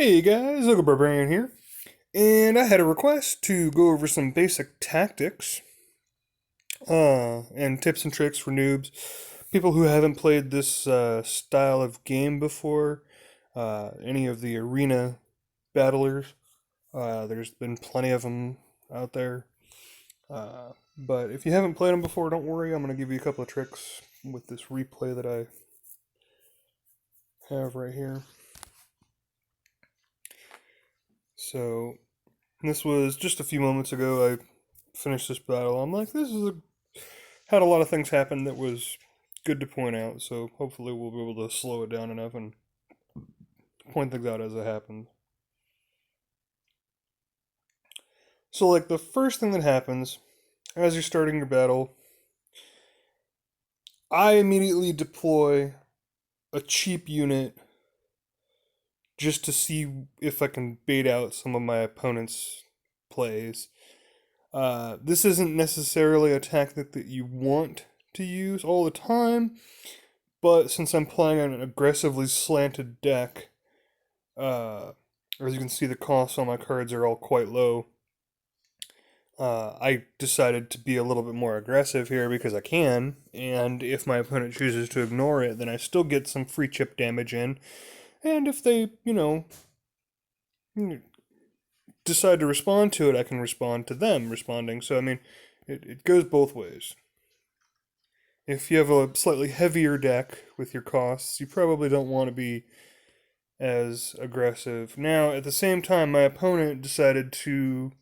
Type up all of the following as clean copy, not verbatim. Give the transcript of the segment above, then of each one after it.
Hey guys, OgreBarberian here, and I had a request to go over some basic tactics, and tips and tricks for noobs, people who haven't played this style of game before, any of the arena battlers. There's been plenty of them out there, but if you haven't played them before, don't worry, I'm going to give you a couple of tricks with this replay that I have right here. So, this was just a few moments ago. I finished this battle. I'm like, had a lot of things happen that was good to point out. So hopefully we'll be able to slow it down enough and point things out as it happens. So like the first thing that happens as you're starting your battle, I immediately deploy a cheap unit just to see if I can bait out some of my opponent's plays. This isn't necessarily a tactic that you want to use all the time, but since I'm playing on an aggressively slanted deck, as you can see, the costs on my cards are all quite low. I decided to be a little bit more aggressive here because I can, and if my opponent chooses to ignore it, then I still get some free chip damage in. And if they, decide to respond to it, I can respond to them responding. So, I mean, it goes both ways. If you have a slightly heavier deck with your costs, you probably don't want to be as aggressive. Now, at the same time, my opponent decided to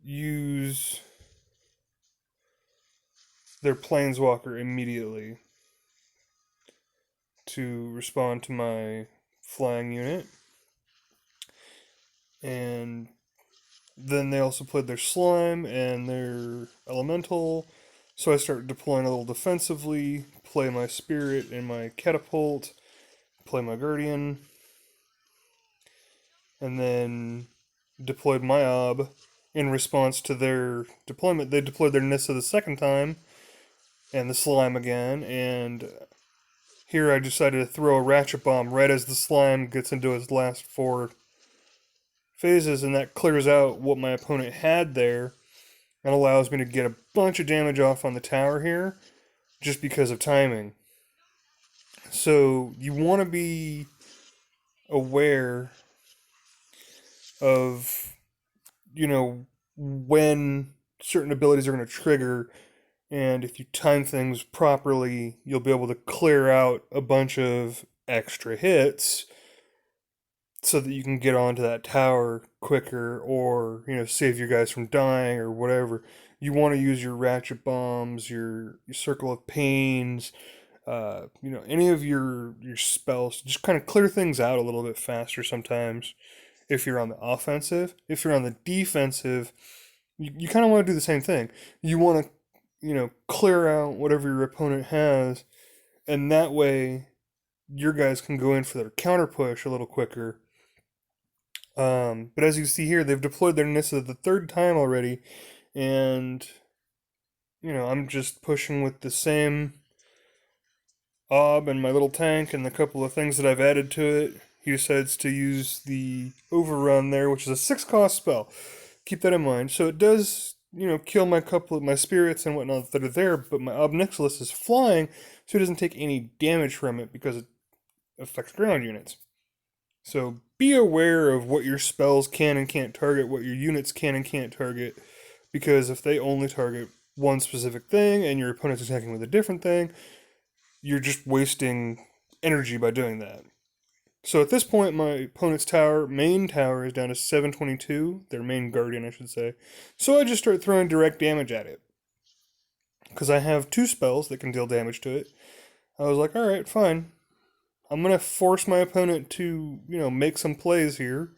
use their Planeswalker immediately to respond to my flying unit. And then they also played their slime and their elemental. So I start deploying a little defensively, play my spirit and my catapult, play my guardian, and then deployed my ob in response to their deployment. They deployed their Nissa the second time, and the slime again, and here I decided to throw a ratchet bomb right as the slime gets into its last four phases, and that clears out what my opponent had there and allows me to get a bunch of damage off on the tower here just because of timing. So you want to be aware of, when certain abilities are going to trigger, and if you time things properly, you'll be able to clear out a bunch of extra hits so that you can get onto that tower quicker, or save your guys from dying or whatever. You want to use your ratchet bombs, your circle of pains, any of your spells to just kind of clear things out a little bit faster sometimes. If you're on the offensive, if you're on the defensive, you kind of want to do the same thing. You want to clear out whatever your opponent has, and that way your guys can go in for their counter push a little quicker. But as you see here, they've deployed their Nissa the third time already, and I'm just pushing with the same ob and my little tank and the couple of things that I've added to it. He decides to use the overrun there, which is a 6 cost spell. Keep that in mind. So it does, kill my couple of my spirits and whatnot that are there, but my Ob Nixilis is flying, so it doesn't take any damage from it because it affects ground units. So be aware of what your spells can and can't target, what your units can and can't target, because if they only target one specific thing and your opponent's attacking with a different thing, you're just wasting energy by doing that. So at this point, my opponent's main tower, is down to 722, their main guardian, I should say. So I just start throwing direct damage at it. Because I have 2 spells that can deal damage to it. I was like, alright, fine. I'm going to force my opponent to, make some plays here.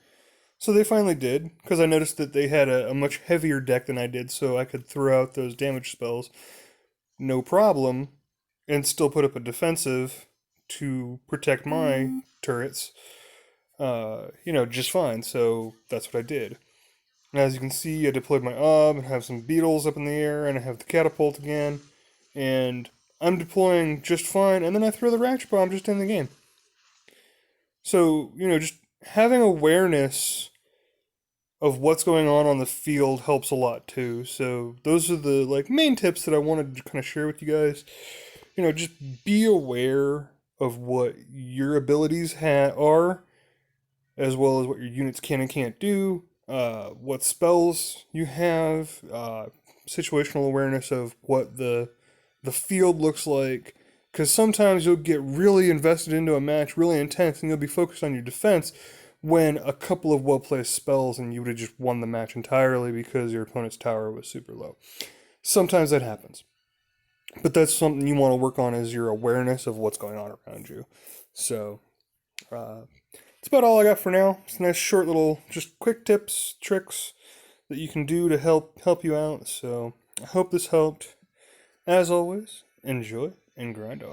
So they finally did, because I noticed that they had a much heavier deck than I did, so I could throw out those damage spells no problem, and still put up a defensive to protect my turrets, just fine. So that's what I did. And as you can see, I deployed my ob and have some beetles up in the air, and I have the catapult again, and I'm deploying just fine, and then I throw the ratchet bomb just in the game. So, just having awareness of what's going on the field helps a lot too. So those are the like main tips that I wanted to kind of share with you guys. Just be aware of what your abilities are, as well as what your units can and can't do, what spells you have, situational awareness of what the field looks like. Because sometimes you'll get really invested into a match, really intense, and you'll be focused on your defense when a couple of well placed spells and you would have just won the match entirely because your opponent's tower was super low. Sometimes that happens. But that's something you want to work on, is your awareness of what's going on around you. So, that's about all I got for now. It's a nice short little, just quick tips, tricks that you can do to help you out. So I hope this helped. As always, enjoy and grind on.